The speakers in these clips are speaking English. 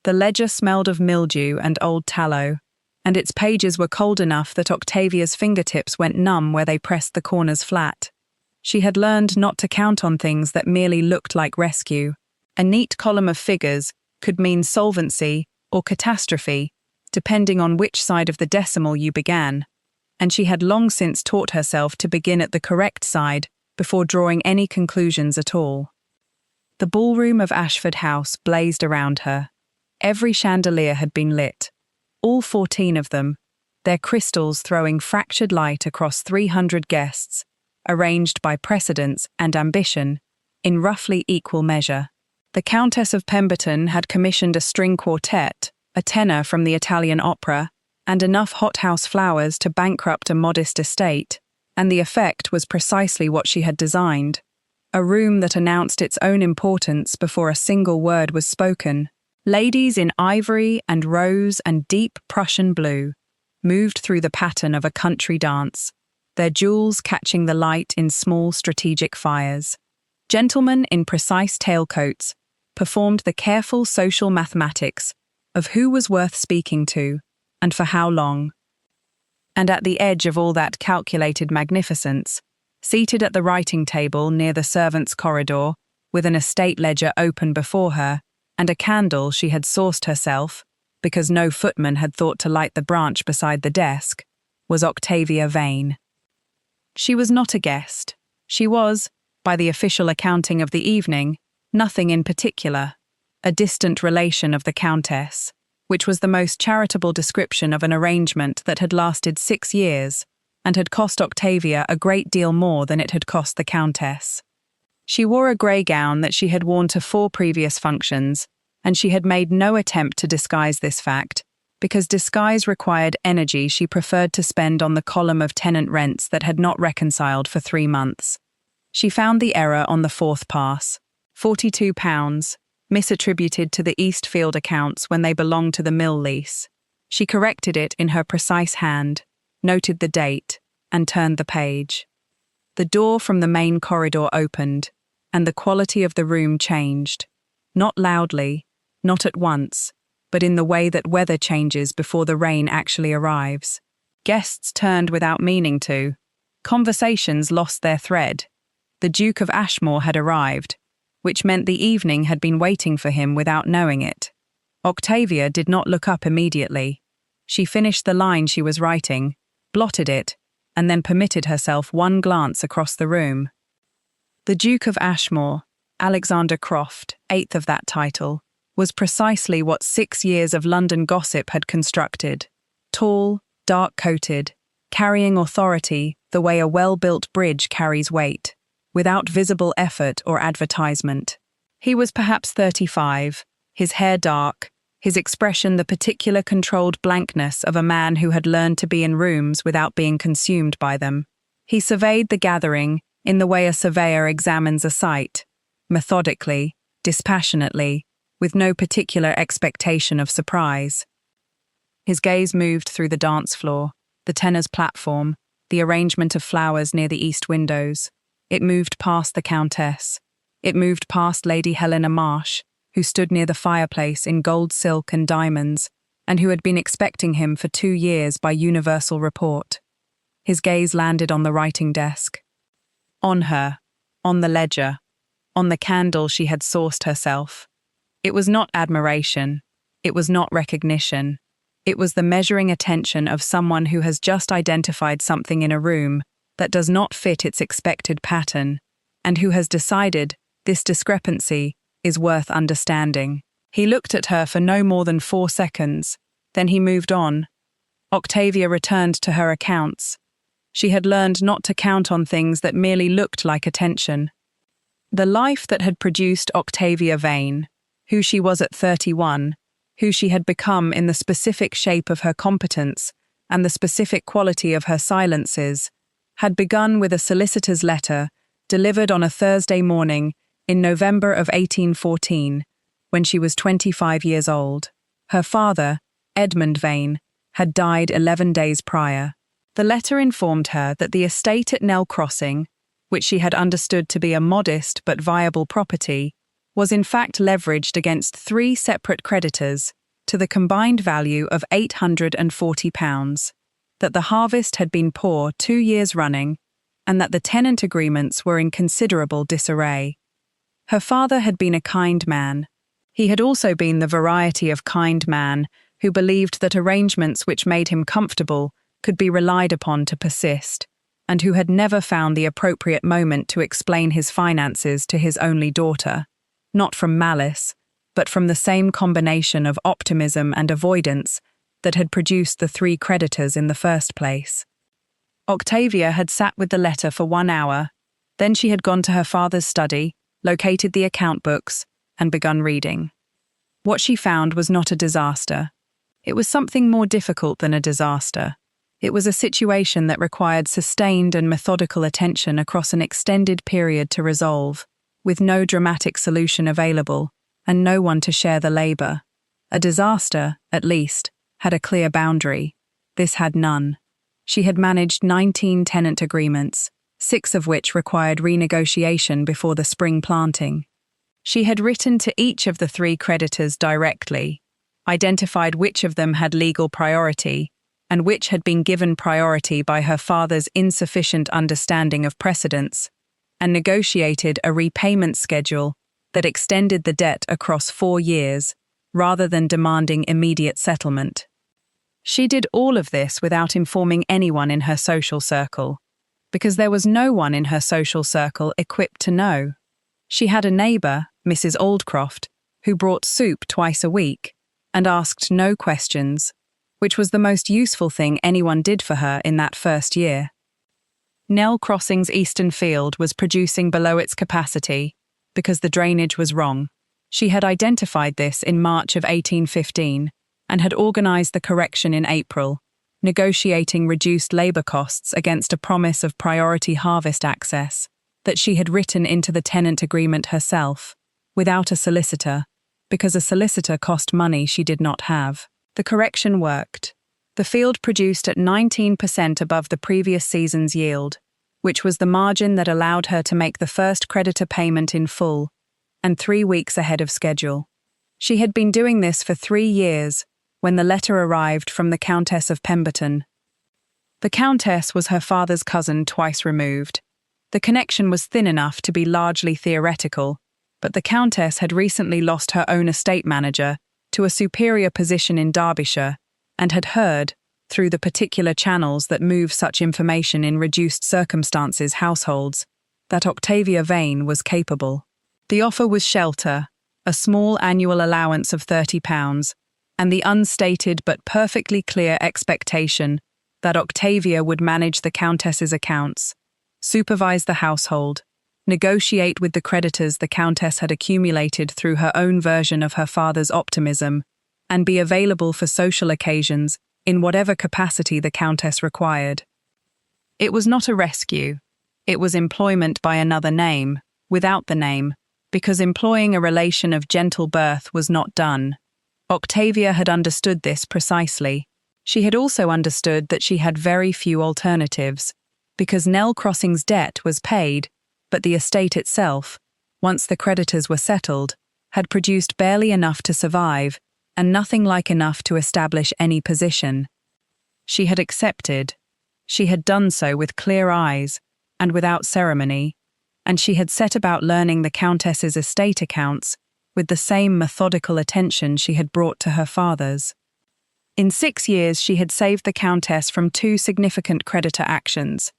The ledger smelled of mildew and old tallow, and its pages were cold enough that Octavia's fingertips went numb where they pressed the corners flat. She had learned not to count on things that merely looked like rescue. A neat column of figures could mean solvency or catastrophe, depending on which side of the decimal you began, and she had long since taught herself to begin at the correct side before drawing any conclusions at all. The ballroom of Ashford House blazed around her. Every chandelier had been lit, all 14 of them, their crystals throwing fractured light across 300 guests, arranged by precedence and ambition, in roughly equal measure. The Countess of Pemberton had commissioned a string quartet, a tenor from the Italian opera, and enough hothouse flowers to bankrupt a modest estate, and the effect was precisely what she had designed. A room that announced its own importance before a single word was spoken. Ladies in ivory and rose and deep Prussian blue moved through the pattern of a country dance, their jewels catching the light in small strategic fires. Gentlemen in precise tailcoats performed the careful social mathematics of who was worth speaking to and for how long. And at the edge of all that calculated magnificence, seated at the writing table near the servants' corridor, with an estate ledger open before her, and a candle she had sourced herself, because no footman had thought to light the branch beside the desk, was Octavia Vane. She was not a guest. She was, by the official accounting of the evening, nothing in particular, a distant relation of the Countess, which was the most charitable description of an arrangement that had lasted 6 years and had cost Octavia a great deal more than it had cost the Countess. She wore a grey gown that she had worn to 4 previous functions, and she had made no attempt to disguise this fact, because disguise required energy she preferred to spend on the column of tenant rents that had not reconciled for 3 months. She found the error on the 4th pass, £42, misattributed to the Eastfield accounts when they belonged to the mill lease. She corrected it in her precise hand, noted the date, and turned the page. The door from the main corridor opened, and the quality of the room changed. Not loudly, not at once, but in the way that weather changes before the rain actually arrives. Guests turned without meaning to. Conversations lost their thread. The Duke of Ashmore had arrived, which meant the evening had been waiting for him without knowing it. Octavia did not look up immediately. She finished the line she was writing, blotted it, and then permitted herself one glance across the room. The Duke of Ashmore, Alexander Croft, 8th of that title, was precisely what 6 years of London gossip had constructed. Tall, dark-coated, carrying authority the way a well-built bridge carries weight, without visible effort or advertisement. He was perhaps 35, his hair dark, his expression the particular controlled blankness of a man who had learned to be in rooms without being consumed by them. He surveyed the gathering in the way a surveyor examines a site, methodically, dispassionately, with no particular expectation of surprise. His gaze moved through the dance floor, the tenor's platform, the arrangement of flowers near the east windows. It moved past the Countess. It moved past Lady Helena Marsh, who stood near the fireplace in gold silk and diamonds, and who had been expecting him for 2 years by universal report. His gaze landed on the writing desk. On her, on the ledger, on the candle she had sourced herself. It was not admiration. It was not recognition. It was the measuring attention of someone who has just identified something in a room that does not fit its expected pattern, and who has decided this discrepancy is worth understanding. He looked at her for no more than 4 seconds, then he moved on. Octavia returned to her accounts. She had learned not to count on things that merely looked like attention. The life that had produced Octavia Vane, who she was at 31, who she had become in the specific shape of her competence and the specific quality of her silences, had begun with a solicitor's letter delivered on a Thursday morning in November of 1814, when she was 25 years old. Her father, Edmund Vane, had died 11 days prior. The letter informed her that the estate at Nell Crossing, which she had understood to be a modest but viable property, was in fact leveraged against 3 separate creditors to the combined value of £840, that the harvest had been poor 2 years running, and that the tenant agreements were in considerable disarray. Her father had been a kind man. He had also been the variety of kind man who believed that arrangements which made him comfortable could be relied upon to persist, and who had never found the appropriate moment to explain his finances to his only daughter, not from malice, but from the same combination of optimism and avoidance that had produced the 3 creditors in the first place. Octavia had sat with the letter for 1 hour, then she had gone to her father's study, located the account books, and begun reading. What she found was not a disaster. It was something more difficult than a disaster. It was a situation that required sustained and methodical attention across an extended period to resolve, with no dramatic solution available, and no one to share the labor. A disaster, at least, had a clear boundary. This had none. She had managed 19 tenant agreements, 6 of which required renegotiation before the spring planting. She had written to each of the 3 creditors directly, identified which of them had legal priority, and which had been given priority by her father's insufficient understanding of precedents, and negotiated a repayment schedule that extended the debt across 4 years, rather than demanding immediate settlement. She did all of this without informing anyone in her social circle, because there was no one in her social circle equipped to know. She had a neighbour, Mrs. Aldcroft, who brought soup twice a week, and asked no questions, which was the most useful thing anyone did for her in that first year. Nell Crossing's eastern field was producing below its capacity because the drainage was wrong. She had identified this in March of 1815 and had organised the correction in April, negotiating reduced labour costs against a promise of priority harvest access that she had written into the tenant agreement herself, without a solicitor, because a solicitor cost money she did not have. The correction worked. The field produced at 19% above the previous season's yield, which was the margin that allowed her to make the first creditor payment in full, and 3 weeks ahead of schedule. She had been doing this for 3 years when the letter arrived from the Countess of Pemberton. The Countess was her father's cousin twice removed. The connection was thin enough to be largely theoretical, but the Countess had recently lost her own estate manager to a superior position in Derbyshire, and had heard, through the particular channels that move such information in reduced circumstances households, that Octavia Vane was capable. The offer was shelter, a small annual allowance of £30, and the unstated but perfectly clear expectation that Octavia would manage the Countess's accounts, supervise the household, negotiate with the creditors the Countess had accumulated through her own version of her father's optimism, and be available for social occasions in whatever capacity the Countess required. It was not a rescue. It was employment by another name, without the name, because employing a relation of gentle birth was not done. Octavia had understood this precisely. She had also understood that she had very few alternatives, because Nell Crossing's debt was paid, but the estate itself, once the creditors were settled, had produced barely enough to survive, and nothing like enough to establish any position. She had accepted. She had done so with clear eyes, and without ceremony, and she had set about learning the Countess's estate accounts with the same methodical attention she had brought to her father's. In 6 years she had saved the Countess from 2 significant creditor actions,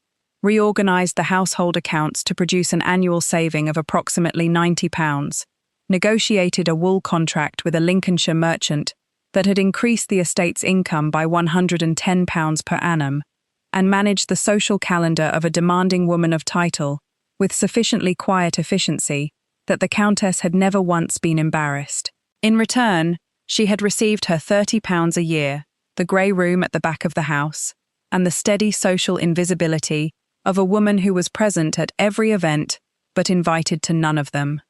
reorganised the household accounts to produce an annual saving of approximately £90, negotiated a wool contract with a Lincolnshire merchant that had increased the estate's income by £110 per annum, and managed the social calendar of a demanding woman of title with sufficiently quiet efficiency that the Countess had never once been embarrassed. In return, she had received her £30 a year, the grey room at the back of the house, and the steady social invisibility of a woman who was present at every event but invited to none of them.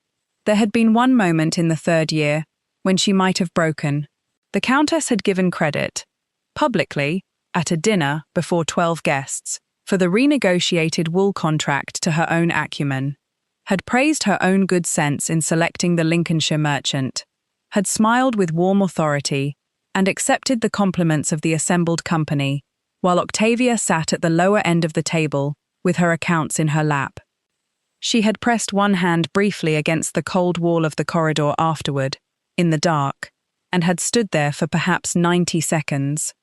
There had been one moment in the 3rd year when she might have broken. The Countess had given credit, publicly, at a dinner before 12 guests, for the renegotiated wool contract to her own acumen. had praised her own good sense in selecting the Lincolnshire merchant, had smiled with warm authority, and accepted the compliments of the assembled company, while Octavia sat at the lower end of the table with her accounts in her lap. She had pressed one hand briefly against the cold wall of the corridor afterward, in the dark, and had stood there for perhaps 90 seconds.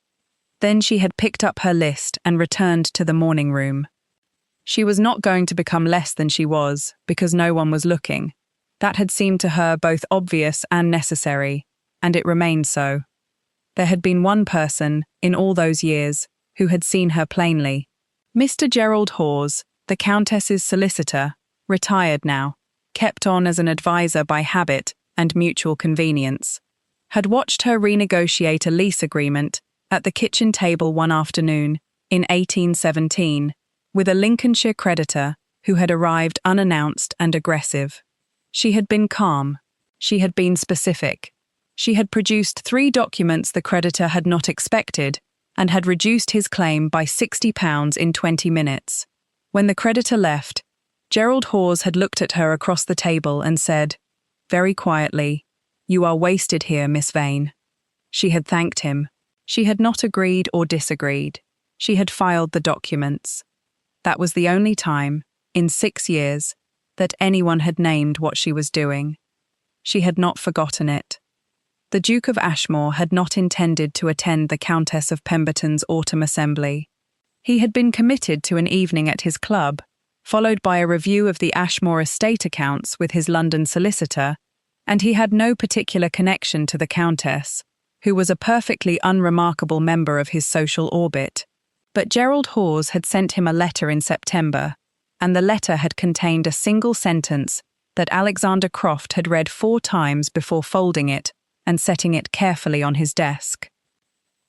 Then she had picked up her list and returned to the morning room. She was not going to become less than she was, because no one was looking. That had seemed to her both obvious and necessary, and it remained so. There had been one person, in all those years, who had seen her plainly. Mr. Gerald Hawes, the Countess's solicitor, retired now, kept on as an advisor by habit and mutual convenience, had watched her renegotiate a lease agreement at the kitchen table one afternoon in 1817, with a Lincolnshire creditor who had arrived unannounced and aggressive. She had been calm. She had been specific. She had produced 3 documents the creditor had not expected and had reduced his claim by £60 in 20 minutes. When the creditor left, Gerald Hawes had looked at her across the table and said, very quietly, "You are wasted here, Miss Vane." She had thanked him. She had not agreed or disagreed. She had filed the documents. That was the only time, in 6 years, that anyone had named what she was doing. She had not forgotten it. The Duke of Ashmore had not intended to attend the Countess of Pemberton's autumn assembly. He had been committed to an evening at his club, followed by a review of the Ashmore estate accounts with his London solicitor, and he had no particular connection to the Countess, who was a perfectly unremarkable member of his social orbit. But Gerald Hawes had sent him a letter in September, and the letter had contained a single sentence that Alexander Croft had read 4 times before folding it and setting it carefully on his desk.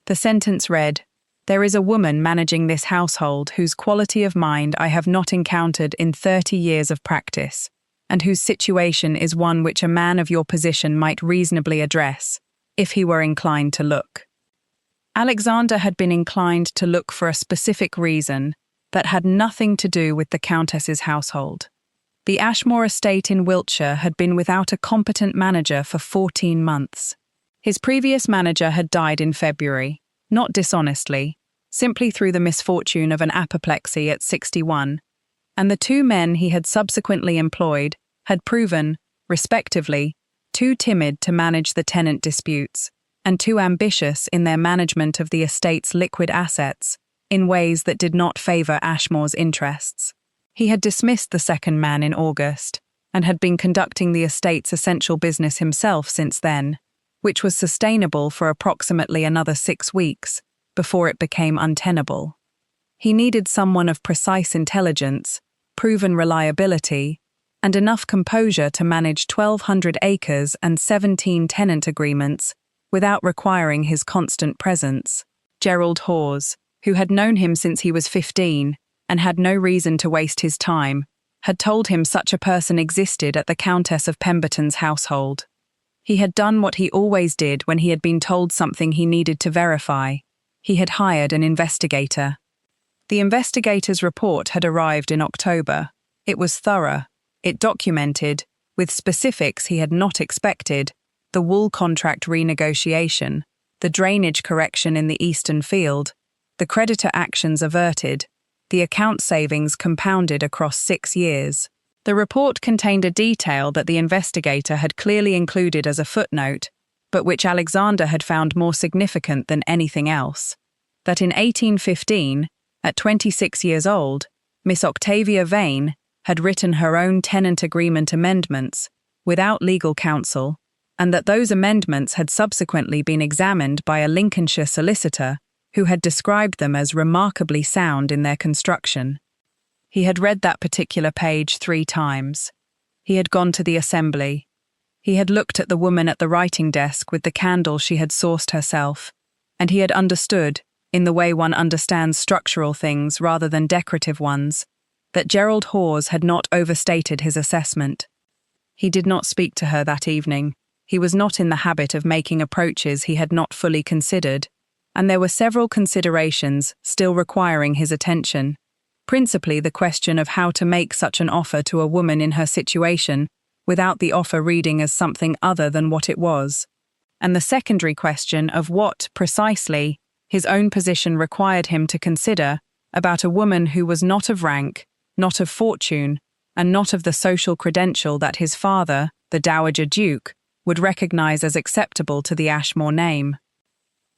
The sentence read, "There is a woman managing this household whose quality of mind I have not encountered in 30 years of practice, and whose situation is one which a man of your position might reasonably address, if he were inclined to look." Alexander had been inclined to look for a specific reason that had nothing to do with the Countess's household. The Ashmore estate in Wiltshire had been without a competent manager for 14 months. His previous manager had died in February, not dishonestly, simply through the misfortune of an apoplexy at 61, and the 2 men he had subsequently employed had proven, respectively, too timid to manage the tenant disputes, and too ambitious in their management of the estate's liquid assets, in ways that did not favour Ashmore's interests. He had dismissed the second man in August, and had been conducting the estate's essential business himself since then, which was sustainable for approximately another 6 weeks, before it became untenable. He needed someone of precise intelligence, proven reliability, and enough composure to manage 1,200 acres and 17 tenant agreements without requiring his constant presence. Gerald Hawes, who had known him since he was 15 and had no reason to waste his time, had told him such a person existed at the Countess of Pemberton's household. He had done what he always did when he had been told something he needed to verify. He had hired an investigator. The investigator's report had arrived in October. It was thorough. It documented, with specifics he had not expected, the wool contract renegotiation, the drainage correction in the eastern field, the creditor actions averted, the account savings compounded across 6 years. The report contained a detail that the investigator had clearly included as a footnote, but which Alexander had found more significant than anything else. That in 1815, at 26 years old, Miss Octavia Vane had written her own tenant agreement amendments, without legal counsel, and that those amendments had subsequently been examined by a Lincolnshire solicitor who had described them as remarkably sound in their construction. He had read that particular page 3 times. He had gone to the assembly. He had looked at the woman at the writing desk with the candle she had sourced herself, and he had understood, in the way one understands structural things rather than decorative ones, that Gerald Hawes had not overstated his assessment. He did not speak to her that evening. He was not in the habit of making approaches he had not fully considered, and there were several considerations still requiring his attention. principally the question of how to make such an offer to a woman in her situation without the offer reading as something other than what it was, and the secondary question of what, precisely, his own position required him to consider about a woman who was not of rank, not of fortune, and not of the social credential that his father, the Dowager Duke, would recognize as acceptable to the Ashmore name.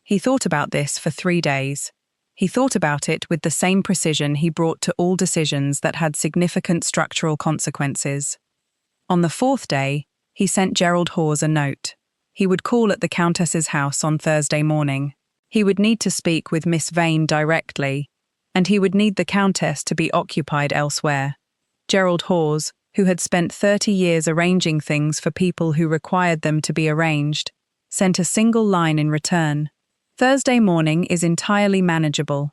He thought about this for 3 days. He thought about it with the same precision he brought to all decisions that had significant structural consequences. On the 4th day, he sent Gerald Hawes a note. He would call at the Countess's house on Thursday morning. He would need to speak with Miss Vane directly, and he would need the Countess to be occupied elsewhere. Gerald Hawes, who had spent 30 years arranging things for people who required them to be arranged, sent a single line in return. Thursday morning is entirely manageable.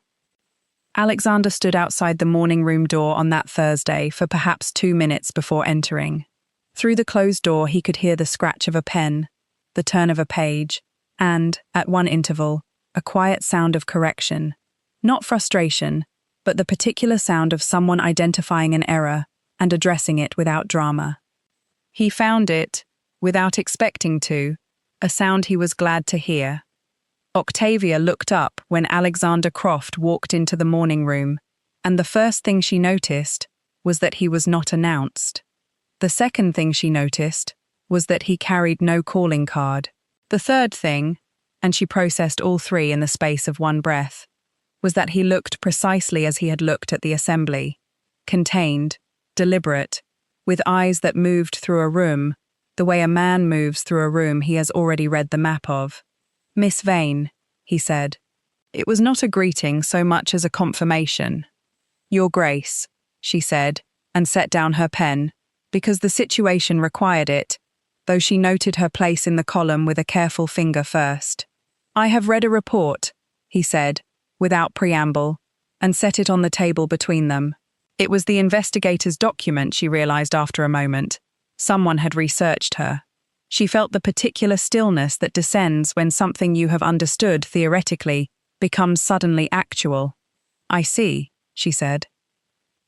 Alexander stood outside the morning room door on that Thursday for perhaps 2 minutes before entering. Through the closed door he could hear the scratch of a pen, the turn of a page, and, at one interval, a quiet sound of correction. Not frustration, but the particular sound of someone identifying an error and addressing it without drama. He found it, without expecting to, a sound he was glad to hear. Octavia looked up when Alexander Croft walked into the morning room, and the first thing she noticed was that he was not announced. The second thing she noticed was that he carried no calling card. The third thing, and she processed all three in the space of one breath, was that he looked precisely as he had looked at the assembly, contained, deliberate, with eyes that moved through a room, the way a man moves through a room he has already read the map of. "Miss Vane," he said. It was not a greeting so much as a confirmation. "Your Grace," she said, and set down her pen, because the situation required it, though she noted her place in the column with a careful finger first. "I have read a report," he said, without preamble, and set it on the table between them. It was the investigator's document, she realized after a moment. Someone had researched her. She felt the particular stillness that descends when something you have understood theoretically becomes suddenly actual. "I see," she said.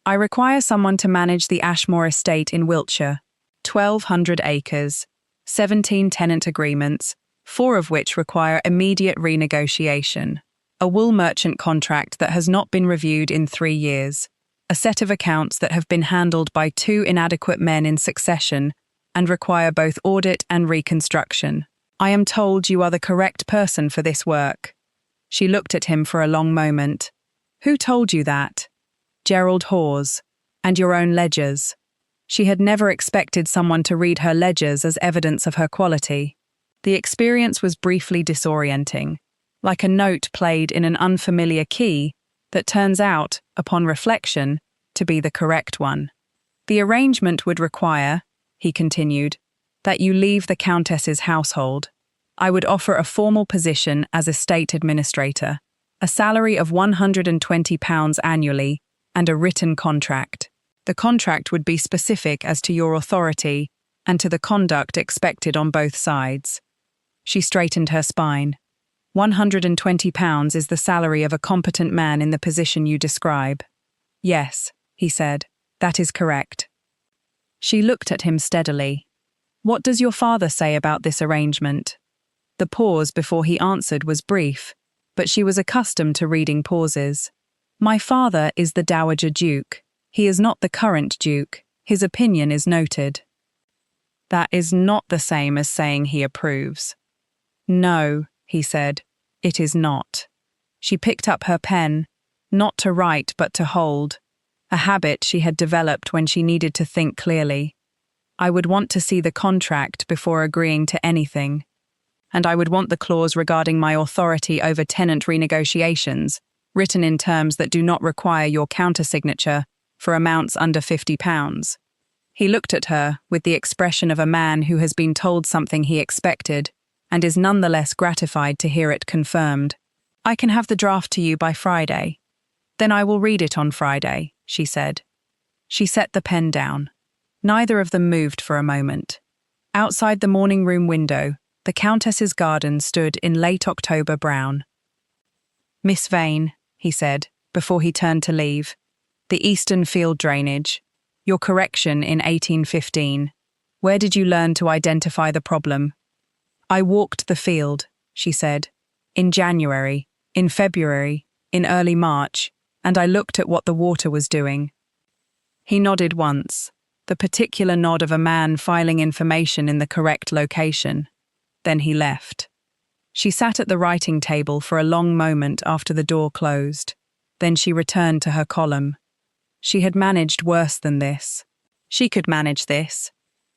"I require someone to manage the Ashmore estate in Wiltshire. 1,200 acres, 17 tenant agreements, 4 of which require immediate renegotiation. A wool merchant contract that has not been reviewed in 3 years. A set of accounts that have been handled by 2 inadequate men in succession and require both audit and reconstruction. I am told you are the correct person for this work." She looked at him for a long moment. "Who told you that?" "Gerald Hawes. And your own ledgers." She had never expected someone to read her ledgers as evidence of her quality. The experience was briefly disorienting, like a note played in an unfamiliar key that turns out, upon reflection, to be the correct one. "The arrangement would require," he continued, "that you leave the Countess's household. I would offer a formal position as estate administrator, a salary of £120 annually, and a written contract. The contract would be specific as to your authority and to the conduct expected on both sides." She straightened her spine. £120 is the salary of a competent man in the position you describe." "Yes," he said, "that is correct." She looked at him steadily. "What does your father say about this arrangement?" The pause before he answered was brief, but she was accustomed to reading pauses. "My father is the Dowager Duke. He is not the current Duke. His opinion is noted." "That is not the same as saying he approves." "No," he said, "it is not." She picked up her pen, not to write but to hold, a habit she had developed when she needed to think clearly. "I would want to see the contract before agreeing to anything, and I would want the clause regarding my authority over tenant renegotiations, written in terms that do not require your countersignature for amounts under £50. He looked at her with the expression of a man who has been told something he expected and is nonetheless gratified to hear it confirmed. "I can have the draft to you by Friday." "Then I will read it on Friday," she said. She set the pen down. Neither of them moved for a moment. Outside the morning room window, the Countess's garden stood in late October brown. "Miss Vane," he said, before he turned to leave, The eastern field drainage. Your correction in 1815. Where did you learn to identify the problem? I walked the field, she said. In January, in February, in early March, and I looked at what the water was doing. He nodded once, the particular nod of a man filing information in the correct location. Then he left. She sat at the writing table for a long moment after the door closed. Then she returned to her column. She had managed worse than this. She could manage this.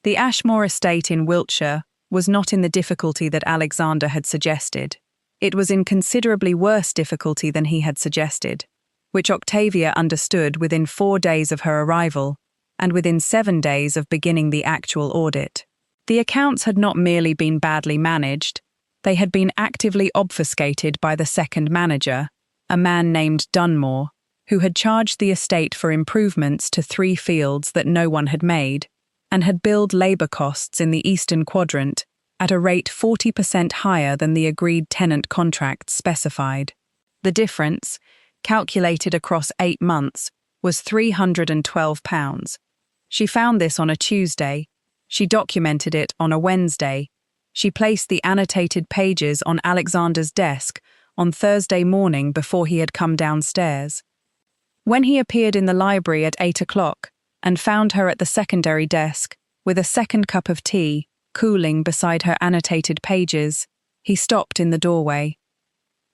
The Ashmore estate in Wiltshire was not in the difficulty that Alexander had suggested. It was in considerably worse difficulty than he had suggested, which Octavia understood within 4 days of her arrival and within 7 days of beginning the actual audit. The accounts had not merely been badly managed, they had been actively obfuscated by the second manager, a man named Dunmore, who had charged the estate for improvements to 3 fields that no one had made, and had billed labour costs in the eastern quadrant at a rate 40% higher than the agreed tenant contracts specified. The difference, calculated across 8 months, was £312. She found this on a Tuesday. She documented it on a Wednesday. She placed the annotated pages on Alexander's desk on Thursday morning before he had come downstairs. When he appeared in the library at 8 o'clock and found her at the secondary desk with a second cup of tea, cooling beside her annotated pages, he stopped in the doorway.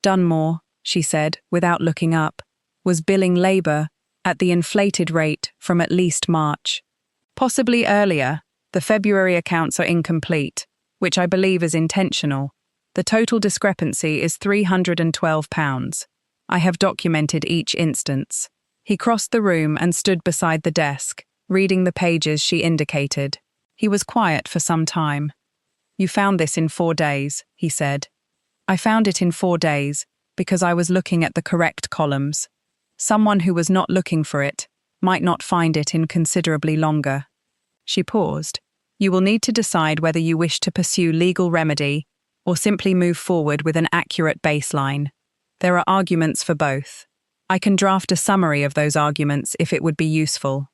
Dunmore, she said, without looking up, was billing labour at the inflated rate from at least March. Possibly earlier. The February accounts are incomplete, which I believe is intentional. The total discrepancy is £312. I have documented each instance. He crossed the room and stood beside the desk, reading the pages she indicated. He was quiet for some time. You found this in 4 days, he said. I found it in 4 days because I was looking at the correct columns. Someone who was not looking for it might not find it in considerably longer. She paused. You will need to decide whether you wish to pursue legal remedy or simply move forward with an accurate baseline. There are arguments for both. I can draft a summary of those arguments if it would be useful.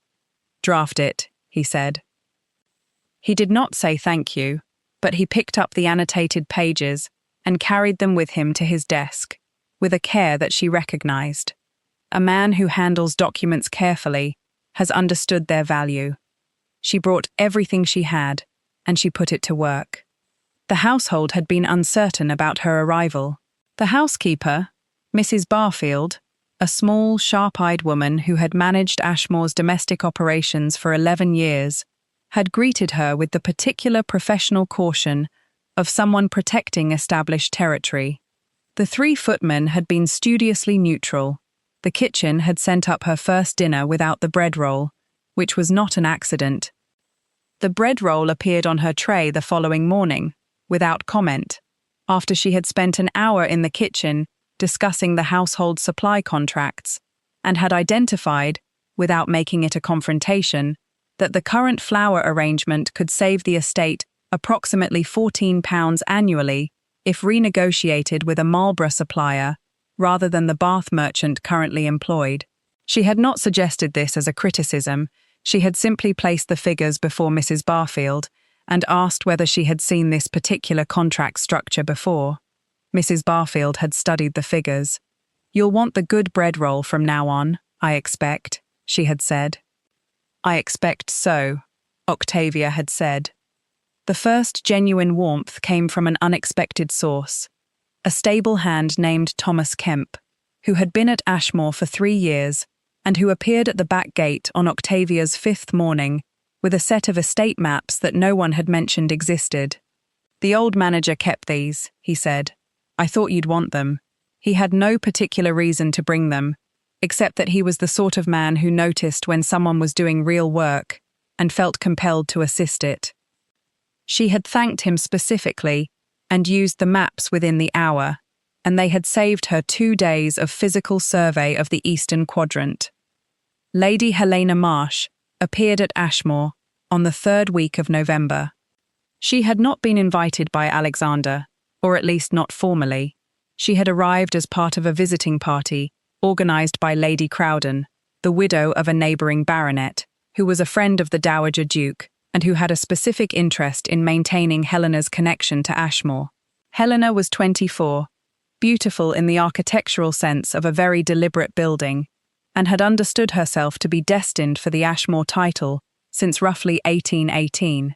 Draft it, he said. He did not say thank you, but he picked up the annotated pages and carried them with him to his desk, with a care that she recognized. A man who handles documents carefully has understood their value. She brought everything she had, and she put it to work. The household had been uncertain about her arrival. The housekeeper, Mrs. Barfield, a small, sharp-eyed woman who had managed Ashmore's domestic operations for 11 years, had greeted her with the particular professional caution of someone protecting established territory. The 3 footmen had been studiously neutral. The kitchen had sent up her first dinner without the bread roll, which was not an accident. The bread roll appeared on her tray the following morning, without comment, after she had spent an hour in the kitchen discussing the household supply contracts, and had identified, without making it a confrontation, that the current flour arrangement could save the estate approximately £14 annually if renegotiated with a Marlborough supplier rather than the Bath merchant currently employed. She had not suggested this as a criticism. She had simply placed the figures before Mrs. Barfield and asked whether she had seen this particular contract structure before. Mrs. Barfield had studied the figures. You'll want the good bread roll from now on, I expect, she had said. I expect so, Octavia had said. The first genuine warmth came from an unexpected source, a stable hand named Thomas Kemp, who had been at Ashmore for 3 years and who appeared at the back gate on Octavia's 5th morning with a set of estate maps that no one had mentioned existed. The old manager kept these, he said. I thought you'd want them. He had no particular reason to bring them, except that he was the sort of man who noticed when someone was doing real work and felt compelled to assist it. She had thanked him specifically and used the maps within the hour, and they had saved her 2 days of physical survey of the eastern quadrant. Lady Helena Marsh appeared at Ashmore on the 3rd week of November. She had not been invited by Alexander, or at least not formally. She had arrived as part of a visiting party organised by Lady Crowden, the widow of a neighbouring baronet, who was a friend of the Dowager Duke and who had a specific interest in maintaining Helena's connection to Ashmore. Helena was 24, beautiful in the architectural sense of a very deliberate building, and had understood herself to be destined for the Ashmore title since roughly 1818.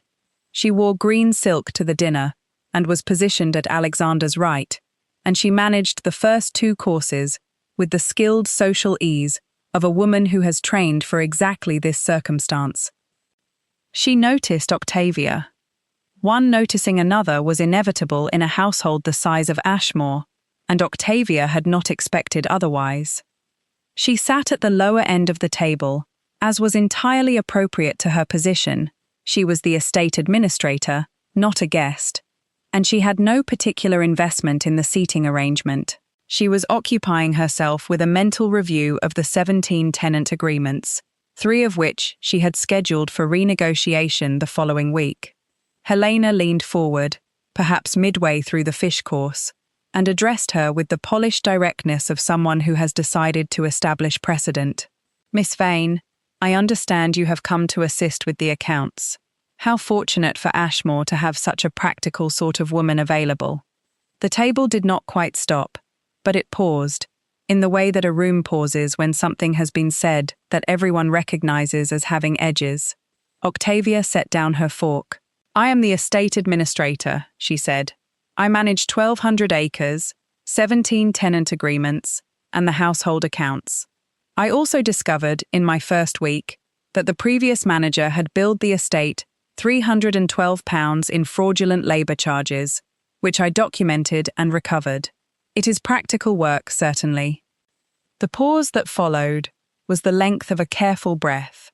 She wore green silk to the dinner and was positioned at Alexander's right, and she managed the first two courses with the skilled social ease of a woman who has trained for exactly this circumstance. She noticed Octavia. One noticing another was inevitable in a household the size of Ashmore, and Octavia had not expected otherwise. She sat at the lower end of the table, as was entirely appropriate to her position. She was the estate administrator, not a guest, and she had no particular investment in the seating arrangement. She was occupying herself with a mental review of the 17 tenant agreements, 3 of which she had scheduled for renegotiation the following week. Helena leaned forward, perhaps midway through the fish course, and addressed her with the polished directness of someone who has decided to establish precedent. "Miss Vane, I understand you have come to assist with the accounts. How fortunate for Ashmore to have such a practical sort of woman available." The table did not quite stop, but it paused, in the way that a room pauses when something has been said that everyone recognizes as having edges. Octavia set down her fork. "I am the estate administrator," she said. "I manage 1,200 acres, 17 tenant agreements, and the household accounts. I also discovered, in my first week, that the previous manager had billed the estate £312 in fraudulent labour charges, which I documented and recovered. It is practical work, certainly." The pause that followed was the length of a careful breath.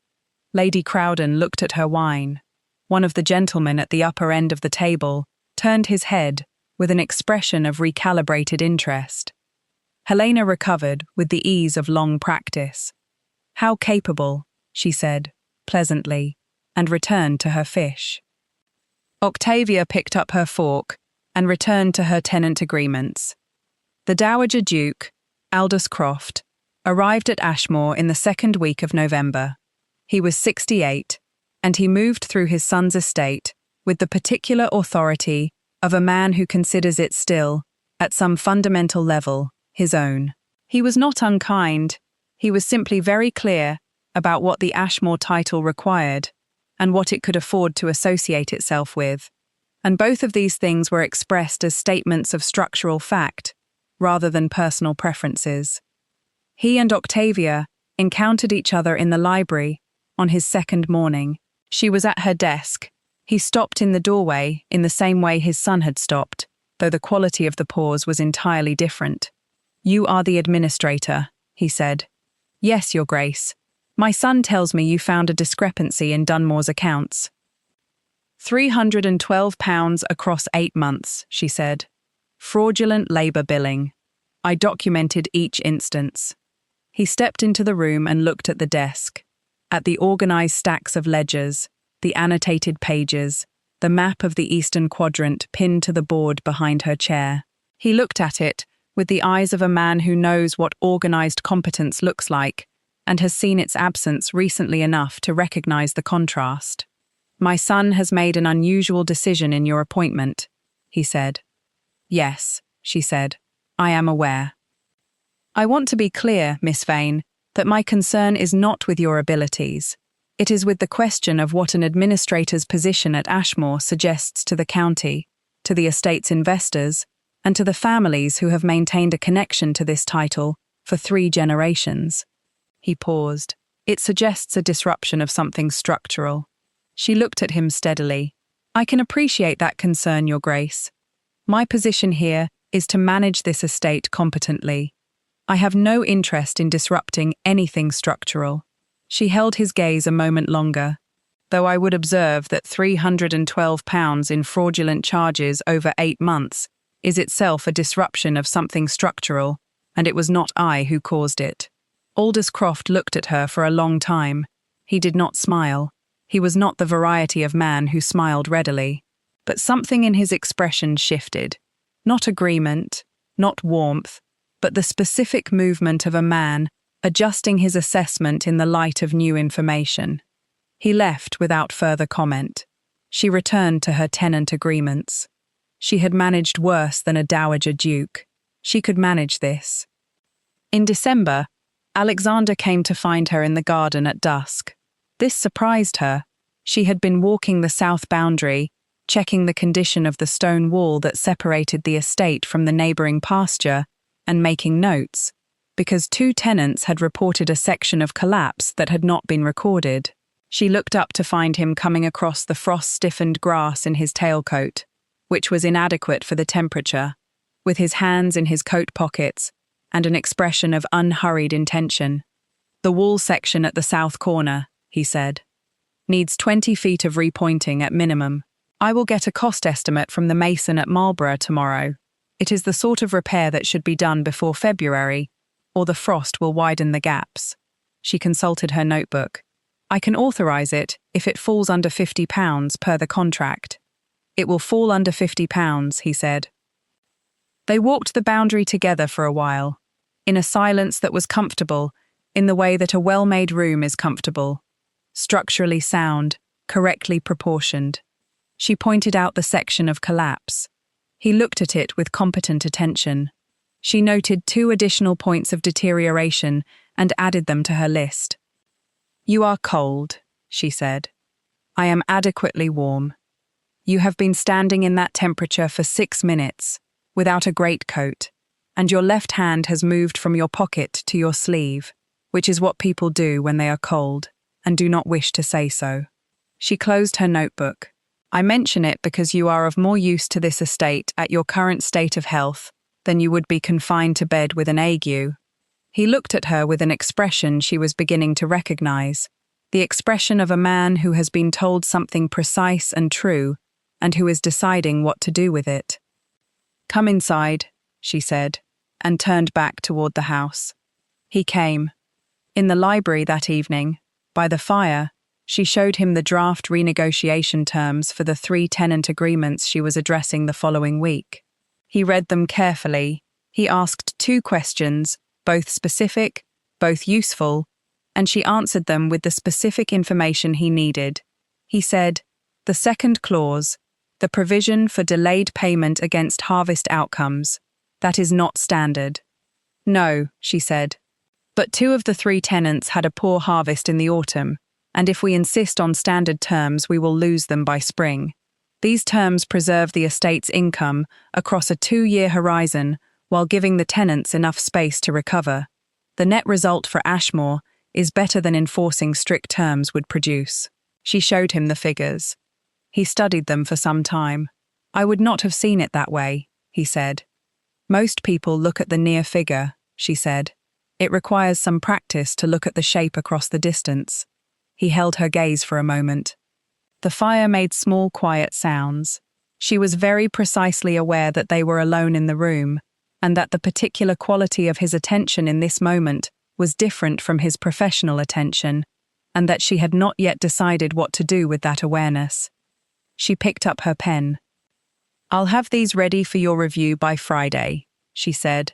Lady Crowden looked at her wine. One of the gentlemen at the upper end of the table turned his head with an expression of recalibrated interest. Helena recovered with the ease of long practice. "How capable," she said, pleasantly, and returned to her fish. Octavia picked up her fork and returned to her tenant agreements. The Dowager Duke, Aldous Croft, arrived at Ashmore in the second week of November. He was 68, and he moved through his son's estate with the particular authority of a man who considers it still, at some fundamental level, his own. He was not unkind, he was simply very clear about what the Ashmore title required and what it could afford to associate itself with, and both of these things were expressed as statements of structural fact, rather than personal preferences. He and Octavia encountered each other in the library on his second morning. She was at her desk. He stopped in the doorway in the same way his son had stopped, though the quality of the pause was entirely different. "You are the administrator," he said. "Yes, Your Grace. My son tells me you found a discrepancy in Dunmore's accounts." £312 across 8 months, she said. "Fraudulent labour billing. I documented each instance." He stepped into the room and looked at the desk, at the organised stacks of ledgers, the annotated pages, the map of the Eastern Quadrant pinned to the board behind her chair. He looked at it with the eyes of a man who knows what organised competence looks like and has seen its absence recently enough to recognise the contrast. "My son has made an unusual decision in your appointment," he said. "Yes," she said, "I am aware. I want to be clear, Miss Vane, that my concern is not with your abilities. It is with the question of what an administrator's position at Ashmore suggests to the county, to the estate's investors, and to the families who have maintained a connection to this title for 3 generations. He paused. "It suggests a disruption of something structural." She looked at him steadily. "I can appreciate that concern, Your Grace. My position here is to manage this estate competently. I have no interest in disrupting anything structural." She held his gaze a moment longer. "Though I would observe that £312 in fraudulent charges over 8 months is itself a disruption of something structural, and it was not I who caused it." Aldous Croft looked at her for a long time. He did not smile. He was not the variety of man who smiled readily. But something in his expression shifted. Not agreement, not warmth, but the specific movement of a man adjusting his assessment in the light of new information. He left without further comment. She returned to her tenant agreements. She had managed worse than a dowager duke. She could manage this. In December, Alexander came to find her in the garden at dusk. This surprised her. She had been walking the south boundary, checking the condition of the stone wall that separated the estate from the neighbouring pasture, and making notes, because 2 tenants had reported a section of collapse that had not been recorded. She looked up to find him coming across the frost-stiffened grass in his tailcoat, which was inadequate for the temperature, with his hands in his coat pockets and an expression of unhurried intention. "The wall section at the south corner," he said, "needs 20 feet of repointing at minimum. I will get a cost estimate from the mason at Marlborough tomorrow. It is the sort of repair that should be done before February, or the frost will widen the gaps." She consulted her notebook. "I can authorize it if it falls under £50 per the contract." "It will fall under £50, he said. They walked the boundary together for a while, in a silence that was comfortable, in the way that a well-made room is comfortable, structurally sound, correctly proportioned. She pointed out the section of collapse. He looked at it with competent attention. She noted 2 additional points of deterioration and added them to her list. "You are cold," she said. "I am adequately warm. You have been standing in that temperature for 6 minutes, without a greatcoat, and your left hand has moved from your pocket to your sleeve, which is what people do when they are cold, and do not wish to say so." She closed her notebook. "I mention it because you are of more use to this estate at your current state of health than you would be confined to bed with an ague." He looked at her with an expression she was beginning to recognize, the expression of a man who has been told something precise and true, and who is deciding what to do with it. "Come inside," she said, and turned back toward the house. He came. In the library that evening, by the fire, she showed him the draft renegotiation terms for the 3 tenant agreements she was addressing the following week. He read them carefully. He asked 2 questions, both specific, both useful, and she answered them with the specific information he needed. He said, "The second clause, the provision for delayed payment against harvest outcomes, that is not standard." "No," she said. "But 2 of the 3 tenants had a poor harvest in the autumn, and if we insist on standard terms, we will lose them by spring. These terms preserve the estate's income across a 2-year horizon while giving the tenants enough space to recover. The net result for Ashmore is better than enforcing strict terms would produce." She showed him the figures. He studied them for some time. "I would not have seen it that way," he said. "Most people look at the near figure," she said. "It requires some practice to look at the shape across the distance." He held her gaze for a moment. The fire made small, quiet sounds. She was very precisely aware that they were alone in the room, and that the particular quality of his attention in this moment was different from his professional attention, and that she had not yet decided what to do with that awareness. She picked up her pen. "I'll have these ready for your review by Friday," she said.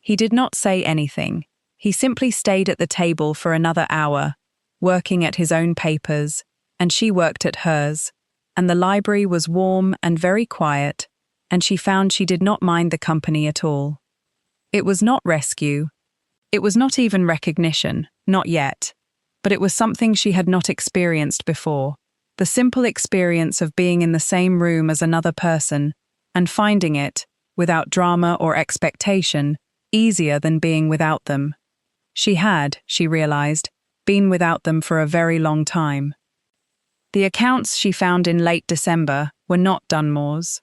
He did not say anything. He simply stayed at the table for another hour, working at his own papers, and she worked at hers, and the library was warm and very quiet, and she found she did not mind the company at all. It was not rescue. It was not even recognition, not yet, but it was something she had not experienced before, the simple experience of being in the same room as another person and finding it, without drama or expectation, easier than being without them. She had, she realized, been without them for a very long time. The accounts she found in late December were not Dunmore's.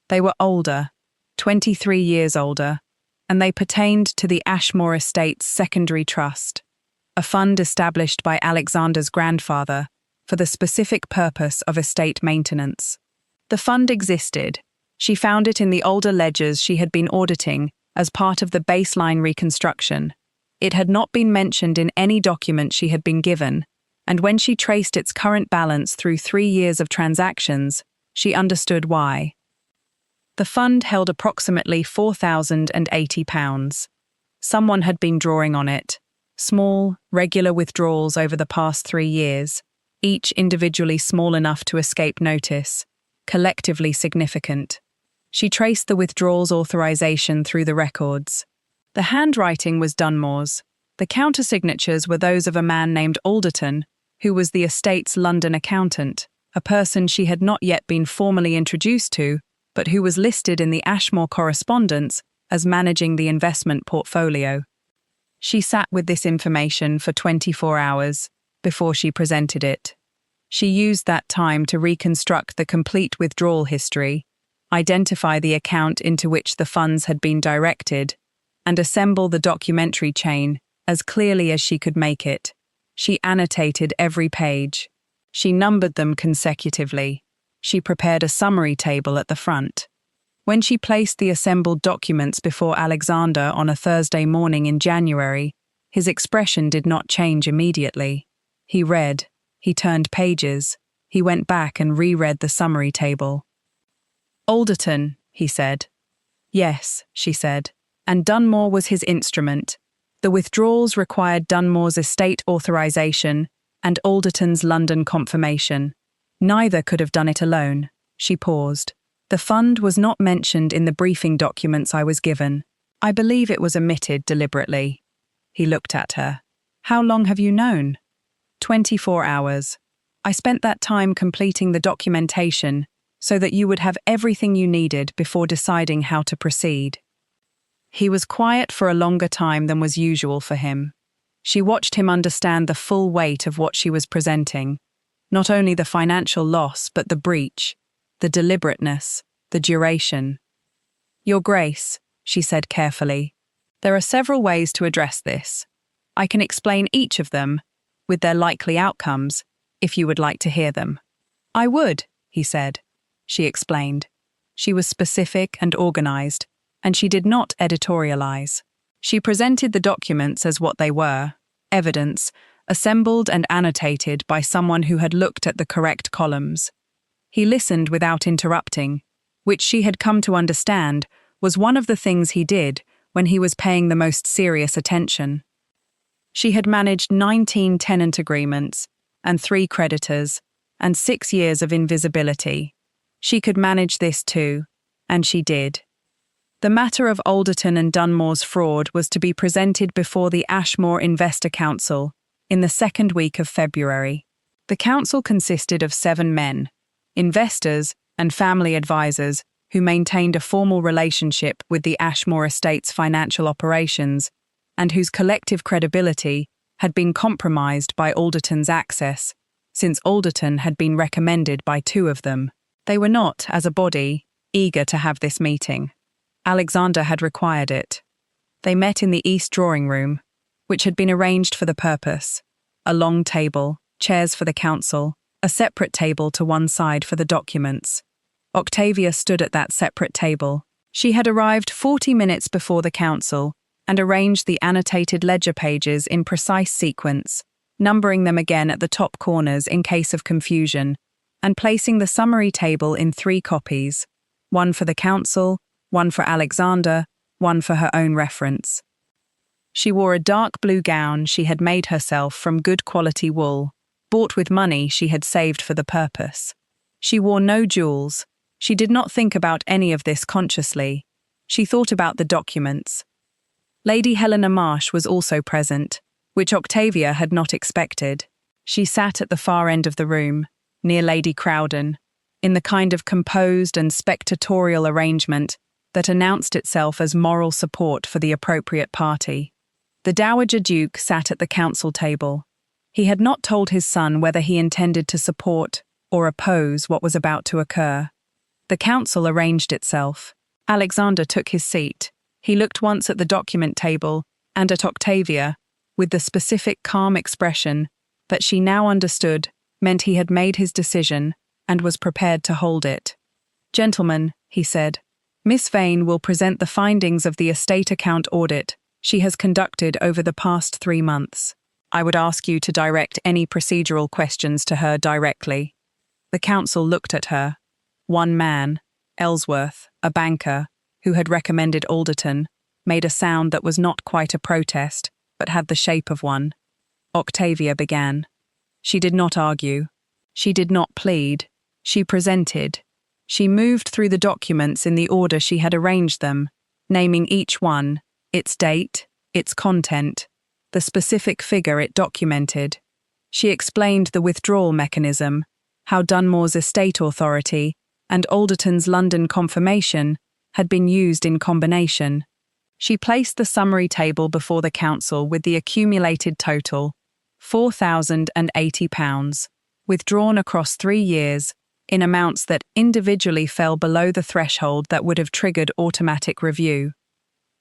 They were older, 23 years older, and they pertained to the Ashmore Estate's secondary trust, a fund established by Alexander's grandfather for the specific purpose of estate maintenance. The fund existed. She found it in the older ledgers she had been auditing as part of the baseline reconstruction. It had not been mentioned in any document she had been given, and when she traced its current balance through 3 years of transactions, she understood why. The fund held approximately £4,080. Someone had been drawing on it. Small, regular withdrawals over the past 3 years, each individually small enough to escape notice, collectively significant. She traced the withdrawals authorization through the records. The handwriting was Dunmore's. The countersignatures were those of a man named Alderton, who was the estate's London accountant, a person she had not yet been formally introduced to, but who was listed in the Ashmore correspondence as managing the investment portfolio. She sat with this information for 24 hours before she presented it. She used that time to reconstruct the complete withdrawal history, identify the account into which the funds had been directed, and assemble the documentary chain as clearly as she could make it. She annotated every page. She numbered them consecutively. She prepared a summary table at the front. When she placed the assembled documents before Alexander on a Thursday morning in January, his expression did not change immediately. He read, he turned pages, he went back and reread the summary table. "Alderton," he said. "Yes," she said, and Dunmore was his instrument. The withdrawals required Dunmore's estate authorization and Alderton's London confirmation. Neither could have done it alone. She paused. "The fund was not mentioned in the briefing documents I was given. I believe it was omitted deliberately." He looked at her. "How long have you known?" 24 hours. I spent that time completing the documentation so that you would have everything you needed before deciding how to proceed." He was quiet for a longer time than was usual for him. She watched him understand the full weight of what she was presenting, not only the financial loss but the breach, the deliberateness, the duration. "Your Grace," she said carefully, "there are several ways to address this. I can explain each of them, with their likely outcomes, if you would like to hear them." "I would," he said. She explained. She was specific and organized, and she did not editorialize. She presented the documents as what they were, evidence, assembled and annotated by someone who had looked at the correct columns. He listened without interrupting, which she had come to understand was one of the things he did when he was paying the most serious attention. She had managed 19 tenant agreements and 3 creditors and 6 years of invisibility. She could manage this too, and she did. The matter of Alderton and Dunmore's fraud was to be presented before the Ashmore Investor Council in the second week of February. The council consisted of 7 men, investors and family advisors who maintained a formal relationship with the Ashmore estate's financial operations and whose collective credibility had been compromised by Alderton's access, since Alderton had been recommended by 2 of them. They were not, as a body, eager to have this meeting. Alexander had required it. They met in the east drawing room, which had been arranged for the purpose. A long table, chairs for the council, a separate table to one side for the documents. Octavia stood at that separate table. She had arrived 40 minutes before the council and arranged the annotated ledger pages in precise sequence, numbering them again at the top corners in case of confusion, and placing the summary table in 3 copies, one for the council, one for Alexander, one for her own reference. She wore a dark blue gown she had made herself from good quality wool, bought with money she had saved for the purpose. She wore no jewels. She did not think about any of this consciously. She thought about the documents. Lady Helena Marsh was also present, which Octavia had not expected. She sat at the far end of the room, near Lady Crowden, in the kind of composed and spectatorial arrangement that announced itself as moral support for the appropriate party. The Dowager Duke sat at the council table. He had not told his son whether he intended to support or oppose what was about to occur. The council arranged itself. Alexander took his seat. He looked once at the document table and at Octavia, with the specific calm expression that she now understood meant he had made his decision and was prepared to hold it. "Gentlemen," he said, "Miss Vane will present the findings of the estate account audit she has conducted over the past 3 months. I would ask you to direct any procedural questions to her directly." The council looked at her. One man, Ellsworth, a banker, who had recommended Alderton, made a sound that was not quite a protest, but had the shape of one. Octavia began. She did not argue. She did not plead. She presented. She moved through the documents in the order she had arranged them, naming each one, its date, its content, the specific figure it documented. She explained the withdrawal mechanism, how Dunmore's estate authority and Alderton's London confirmation had been used in combination. She placed the summary table before the council with the accumulated total, £4,080, withdrawn across 3 years, in amounts that individually fell below the threshold that would have triggered automatic review.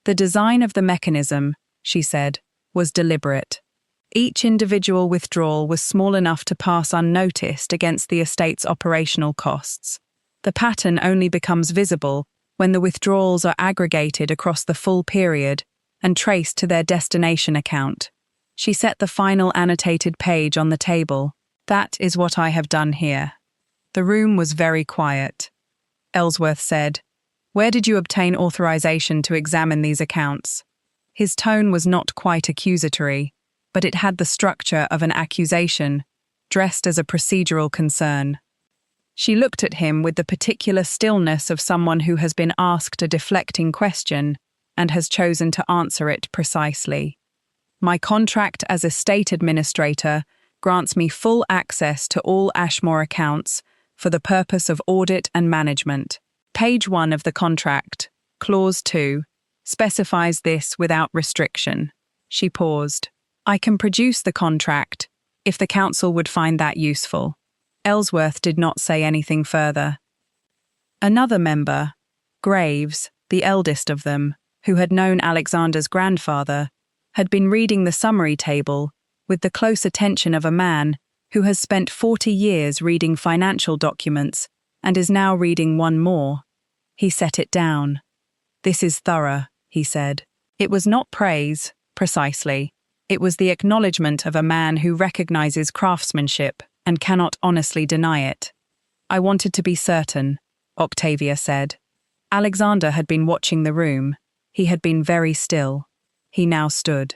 The design of the mechanism, she said, was deliberate. Each individual withdrawal was small enough to pass unnoticed against the estate's operational costs. The pattern only becomes visible when the withdrawals are aggregated across the full period and traced to their destination account. She set the final annotated page on the table. That is what I have done here. The room was very quiet. Ellsworth said, "Where did you obtain authorization to examine these accounts?" His tone was not quite accusatory, but it had the structure of an accusation, dressed as a procedural concern. She looked at him with the particular stillness of someone who has been asked a deflecting question and has chosen to answer it precisely. "My contract as estate administrator grants me full access to all Ashmore accounts for the purpose of audit and management. Page 1 of the contract, Clause 2, specifies this without restriction." She paused. "I can produce the contract, if the council would find that useful." Ellsworth did not say anything further. Another member, Graves, the eldest of them, who had known Alexander's grandfather, had been reading the summary table with the close attention of a man who has spent 40 years reading financial documents and is now reading one more. He set it down. "This is thorough," he said. It was not praise, precisely. It was the acknowledgement of a man who recognizes craftsmanship and cannot honestly deny it. "I wanted to be certain," Octavia said. Alexander had been watching the room. He had been very still. He now stood.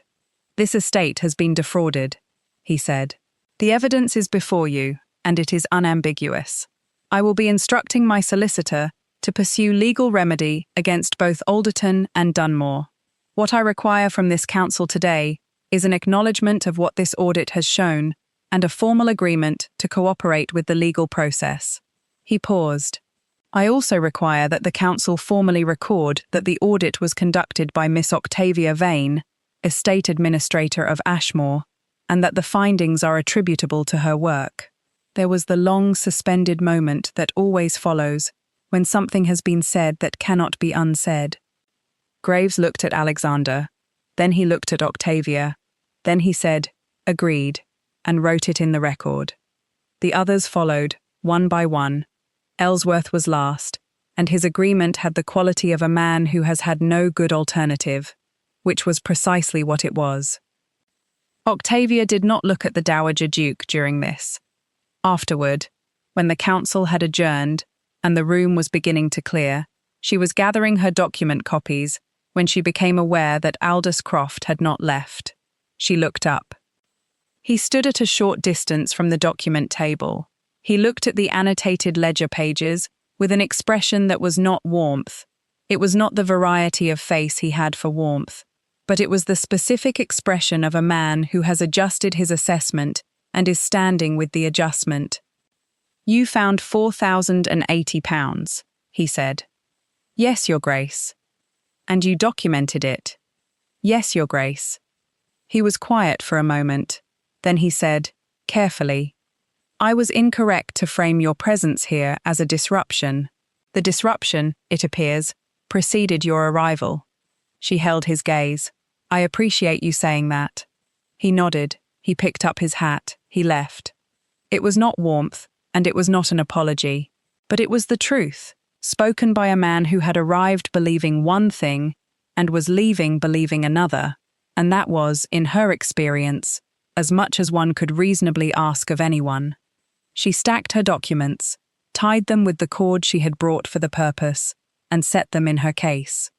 "This estate has been defrauded," he said. "The evidence is before you, and it is unambiguous. I will be instructing my solicitor to pursue legal remedy against both Alderton and Dunmore. What I require from this council today is an acknowledgement of what this audit has shown and a formal agreement to cooperate with the legal process." He paused. "I also require that the council formally record that the audit was conducted by Miss Octavia Vane, estate administrator of Ashmore, and that the findings are attributable to her work." There was the long, suspended moment that always follows when something has been said that cannot be unsaid. Graves looked at Alexander, then he looked at Octavia, then he said, "Agreed," and wrote it in the record. The others followed, one by one. Ellsworth was last, and his agreement had the quality of a man who has had no good alternative, which was precisely what it was. Octavia did not look at the Dowager Duke during this. Afterward, when the council had adjourned and the room was beginning to clear, she was gathering her document copies when she became aware that Aldous Croft had not left. She looked up. He stood at a short distance from the document table. He looked at the annotated ledger pages with an expression that was not warmth. It was not the variety of face he had for warmth, but it was the specific expression of a man who has adjusted his assessment and is standing with the adjustment. "You found £4,080, he said. "Yes, Your Grace." "And you documented it?" "Yes, Your Grace." He was quiet for a moment. Then he said, carefully, "I was incorrect to frame your presence here as a disruption. The disruption, it appears, preceded your arrival." She held his gaze. "I appreciate you saying that." He nodded. He picked up his hat. He left. It was not warmth, and it was not an apology, but it was the truth, spoken by a man who had arrived believing one thing and was leaving believing another, and that was, in her experience, as much as one could reasonably ask of anyone. She stacked her documents, tied them with the cord she had brought for the purpose, and set them in her case.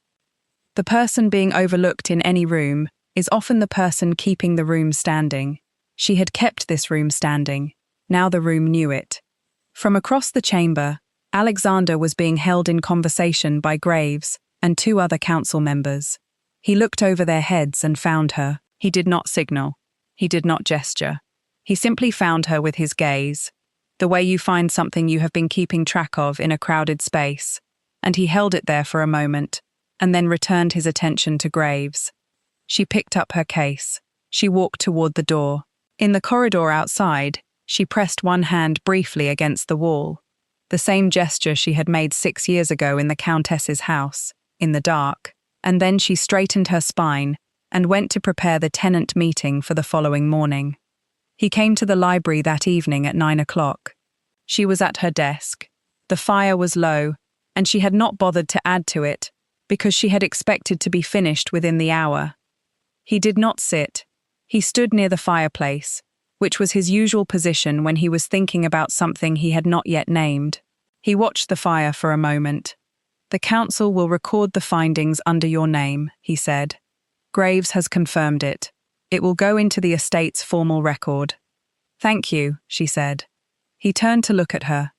The person being overlooked in any room is often the person keeping the room standing. She had kept this room standing. Now the room knew it. From across the chamber, Alexander was being held in conversation by Graves and two other council members. He looked over their heads and found her. He did not signal. He did not gesture. He simply found her with his gaze, the way you find something you have been keeping track of in a crowded space, and he held it there for a moment, and then returned his attention to Graves. She picked up her case. She walked toward the door. In the corridor outside, she pressed one hand briefly against the wall, the same gesture she had made 6 years ago in the Countess's house, in the dark, and then she straightened her spine and went to prepare the tenant meeting for the following morning. He came to the library that evening at 9 o'clock. She was at her desk. The fire was low, and she had not bothered to add to it, because she had expected to be finished within the hour. He did not sit. He stood near the fireplace, which was his usual position when he was thinking about something he had not yet named. He watched the fire for a moment. "The council will record the findings under your name," he said. "Graves has confirmed it. It will go into the estate's formal record." "Thank you," she said. He turned to look at her.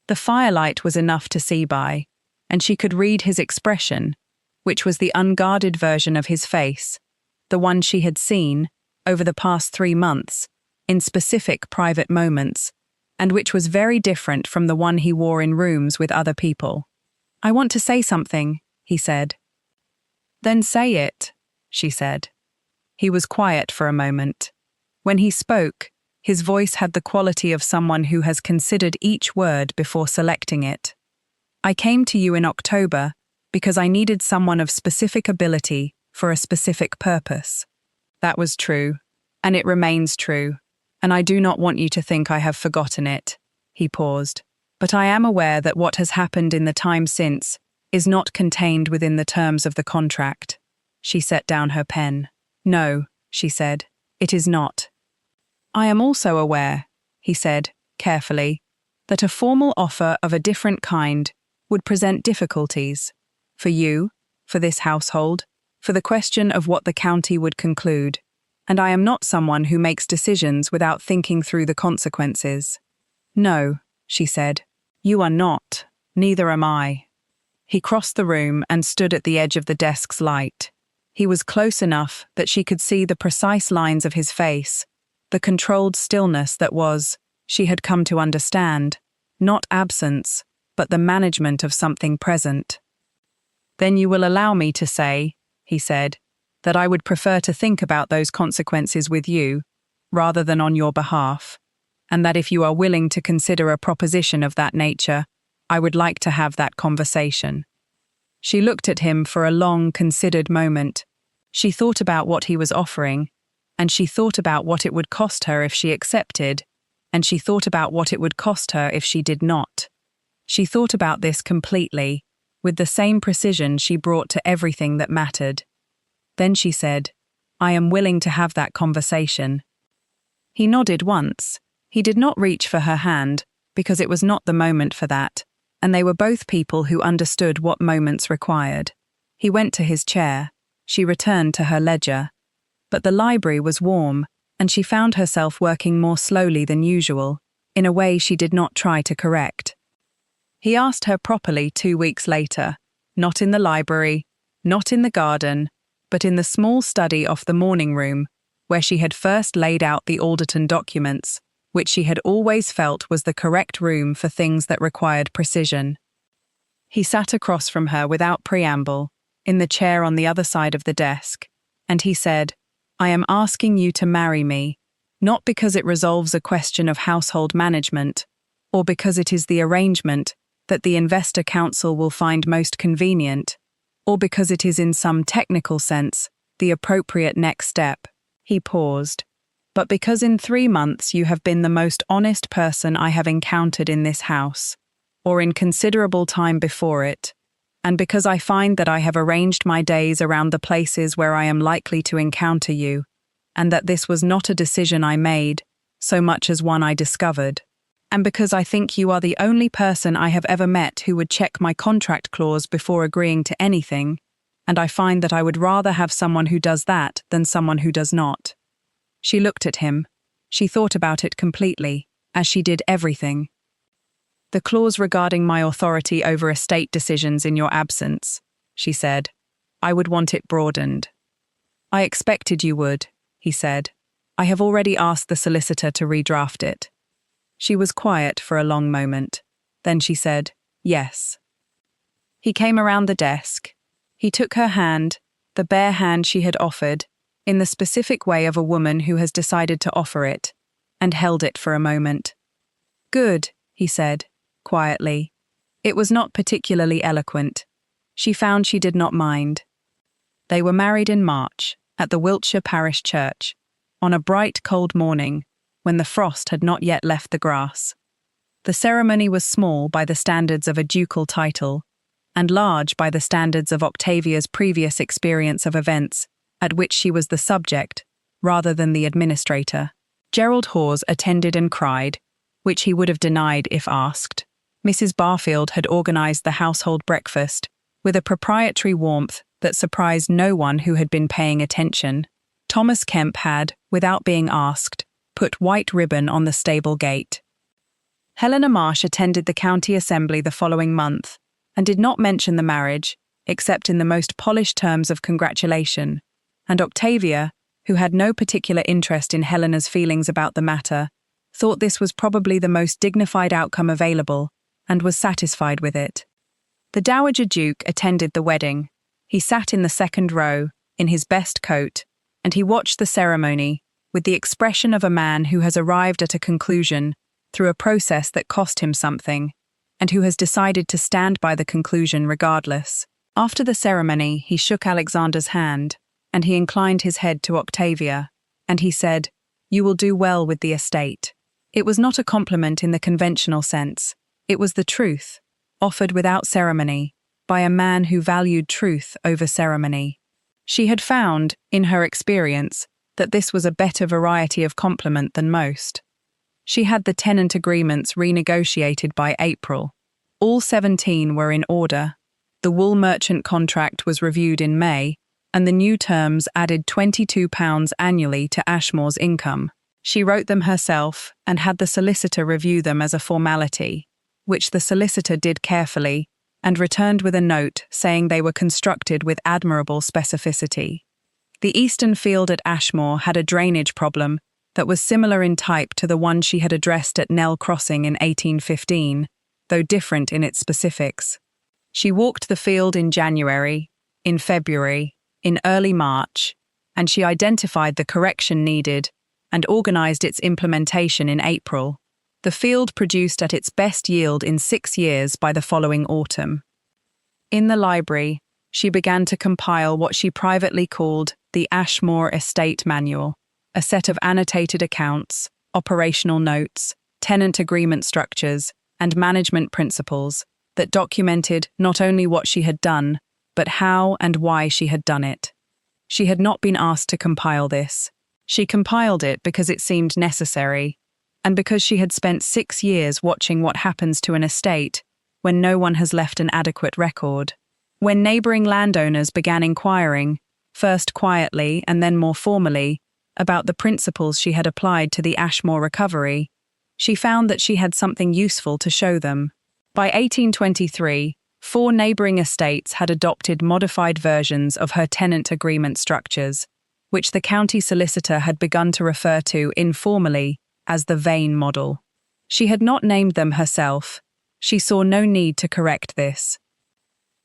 The firelight was enough to see by, and she could read his expression, which was the unguarded version of his face, the one she had seen, over the past 3 months, in specific private moments, and which was very different from the one he wore in rooms with other people. "I want to say something," he said. "Then say it," she said. He was quiet for a moment. When he spoke, his voice had the quality of someone who has considered each word before selecting it. "I came to you in October because I needed someone of specific ability for a specific purpose. That was true, and it remains true, and I do not want you to think I have forgotten it." He paused. "But I am aware that what has happened in the time since is not contained within the terms of the contract." She set down her pen. "No," she said, "it is not." "I am also aware," he said, carefully, "that a formal offer of a different kind would present difficulties. For you, for this household, for the question of what the county would conclude, and I am not someone who makes decisions without thinking through the consequences." "No," she said, "you are not. Neither am I." He crossed the room and stood at the edge of the desk's light. He was close enough that she could see the precise lines of his face, the controlled stillness that was, she had come to understand, not absence, but the management of something present. "Then you will allow me to say," he said, "that I would prefer to think about those consequences with you, rather than on your behalf, and that if you are willing to consider a proposition of that nature, I would like to have that conversation." She looked at him for a long, considered moment. She thought about what he was offering, and she thought about what it would cost her if she accepted, and she thought about what it would cost her if she did not. She thought about this completely, with the same precision she brought to everything that mattered. Then she said, "I am willing to have that conversation." He nodded once. He did not reach for her hand, because it was not the moment for that, and they were both people who understood what moments required. He went to his chair. She returned to her ledger. But the library was warm, and she found herself working more slowly than usual, in a way she did not try to correct. He asked her properly 2 weeks later, not in the library, not in the garden, but in the small study off the morning room, where she had first laid out the Alderton documents, which she had always felt was the correct room for things that required precision. He sat across from her without preamble, in the chair on the other side of the desk, and he said, "I am asking you to marry me, not because it resolves a question of household management, or because it is the arrangement that the investor council will find most convenient, or because it is in some technical sense the appropriate next step." He paused. "But because in 3 months you have been the most honest person I have encountered in this house, or in considerable time before it, and because I find that I have arranged my days around the places where I am likely to encounter you, and that this was not a decision I made, so much as one I discovered, and because I think you are the only person I have ever met who would check my contract clause before agreeing to anything, and I find that I would rather have someone who does that than someone who does not." She looked at him. She thought about it completely, as she did everything. "The clause regarding my authority over estate decisions in your absence," she said. "I would want it broadened." "I expected you would," he said. "I have already asked the solicitor to redraft it." She was quiet for a long moment. Then she said, "Yes." He came around the desk. He took her hand, the bare hand she had offered, in the specific way of a woman who has decided to offer it, and held it for a moment. "Good," he said, quietly. It was not particularly eloquent. She found she did not mind. They were married in March, at the Wiltshire Parish Church, on a bright, cold morning, when the frost had not yet left the grass. The ceremony was small by the standards of a ducal title, and large by the standards of Octavia's previous experience of events at which she was the subject, rather than the administrator. Gerald Hawes attended and cried, which he would have denied if asked. Mrs. Barfield had organised the household breakfast with a proprietary warmth that surprised no one who had been paying attention. Thomas Kemp had, without being asked, put white ribbon on the stable gate. Helena Marsh attended the county assembly the following month, and did not mention the marriage, except in the most polished terms of congratulation, and Octavia, who had no particular interest in Helena's feelings about the matter, thought this was probably the most dignified outcome available, and was satisfied with it. The Dowager Duke attended the wedding. He sat in the second row, in his best coat, and he watched the ceremony with the expression of a man who has arrived at a conclusion through a process that cost him something, and who has decided to stand by the conclusion regardless. After the ceremony, he shook Alexander's hand, and he inclined his head to Octavia, and he said, "You will do well with the estate." It was not a compliment in the conventional sense. It was the truth, offered without ceremony, by a man who valued truth over ceremony. She had found, in her experience, that this was a better variety of compliment than most. She had the tenant agreements renegotiated by April. All 17 were in order. The wool merchant contract was reviewed in May, and the new terms added £22 annually to Ashmore's income. She wrote them herself and had the solicitor review them as a formality, which the solicitor did carefully, and returned with a note saying they were constructed with admirable specificity. The eastern field at Ashmore had a drainage problem that was similar in type to the one she had addressed at Nell Crossing in 1815, though different in its specifics. She walked the field in January, in February, in early March, and she identified the correction needed and organised its implementation in April. The field produced at its best yield in 6 years by the following autumn. In the library, she began to compile what she privately called the Ashmore Estate Manual, a set of annotated accounts, operational notes, tenant agreement structures, and management principles that documented not only what she had done, but how and why she had done it. She had not been asked to compile this. She compiled it because it seemed necessary, and because she had spent 6 years watching what happens to an estate when no one has left an adequate record. When neighbouring landowners began inquiring, first quietly and then more formally, about the principles she had applied to the Ashmore recovery, she found that she had something useful to show them. By 1823, 4 neighbouring estates had adopted modified versions of her tenant agreement structures, which the county solicitor had begun to refer to informally as the Vane model. She had not named them herself. She saw no need to correct this.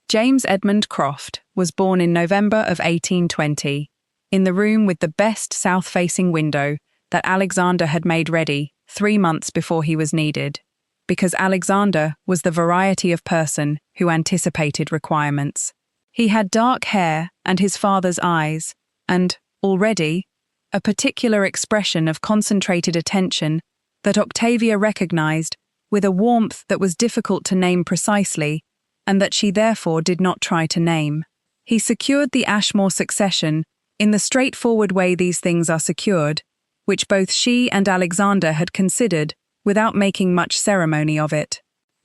James Edmund Croft was born in November of 1820, in the room with the best south-facing window that Alexander had made ready 3 months before he was needed, because Alexander was the variety of person who anticipated requirements. He had dark hair and his father's eyes, and, already, a particular expression of concentrated attention that Octavia recognized with a warmth that was difficult to name precisely, and that she therefore did not try to name. He secured the Ashmore succession in the straightforward way these things are secured, which both she and Alexander had considered without making much ceremony of it.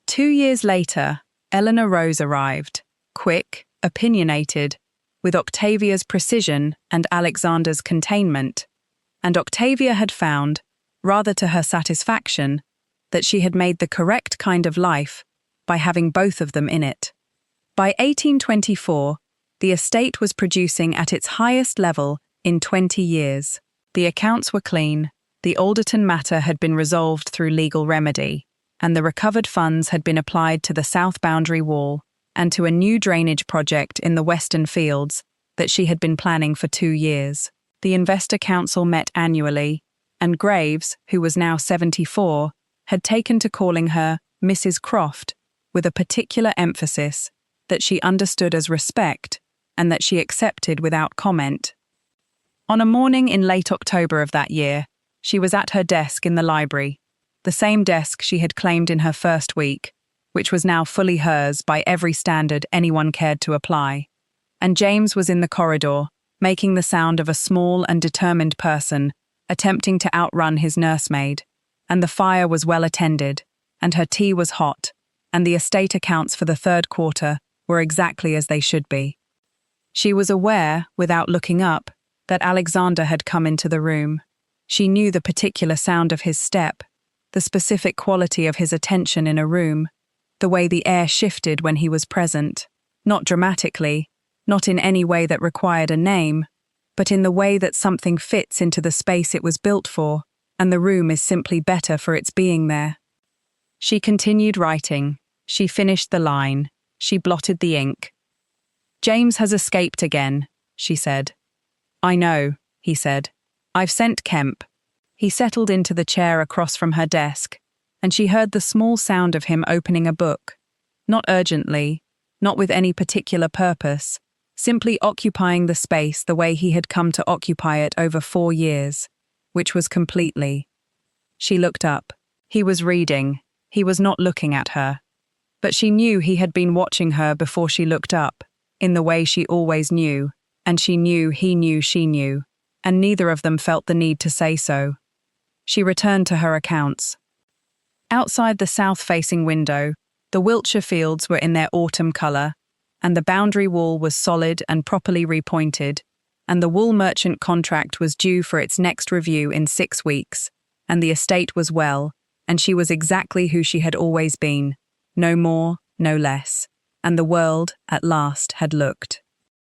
2 years later, Eleanor Rose arrived, quick, opinionated, with Octavia's precision and Alexander's containment, and Octavia had found, rather to her satisfaction, that she had made the correct kind of life by having both of them in it. By 1824, the estate was producing at its highest level in 20 years. The accounts were clean, the Alderton matter had been resolved through legal remedy, and the recovered funds had been applied to the south boundary wall and to a new drainage project in the western fields that she had been planning for 2 years. The Investor Council met annually, and Graves, who was now 74, had taken to calling her Mrs. Croft, with a particular emphasis that she understood as respect and that she accepted without comment. On a morning in late October of that year, she was at her desk in the library, the same desk she had claimed in her first week, which was now fully hers by every standard anyone cared to apply. And James was in the corridor, making the sound of a small and determined person attempting to outrun his nursemaid, and the fire was well attended, and her tea was hot, and the estate accounts for the third quarter were exactly as they should be. She was aware, without looking up, that Alexander had come into the room. She knew the particular sound of his step, the specific quality of his attention in a room, the way the air shifted when he was present, not dramatically, not in any way that required a name, but in the way that something fits into the space it was built for, and the room is simply better for its being there. She continued writing. She finished the line. She blotted the ink. "James has escaped again," she said. "I know," he said. "I've sent Kemp." He settled into the chair across from her desk, and she heard the small sound of him opening a book, not urgently, not with any particular purpose, simply occupying the space the way he had come to occupy it over 4 years, which was completely. She looked up. He was reading. He was not looking at her. But she knew he had been watching her before she looked up, in the way she always knew, and she knew he knew she knew, and neither of them felt the need to say so. She returned to her accounts. Outside the south-facing window, the Wiltshire fields were in their autumn colour, and the boundary wall was solid and properly repointed, and the wool merchant contract was due for its next review in 6 weeks, and the estate was well, and she was exactly who she had always been, no more, no less, and the world, at last, had looked.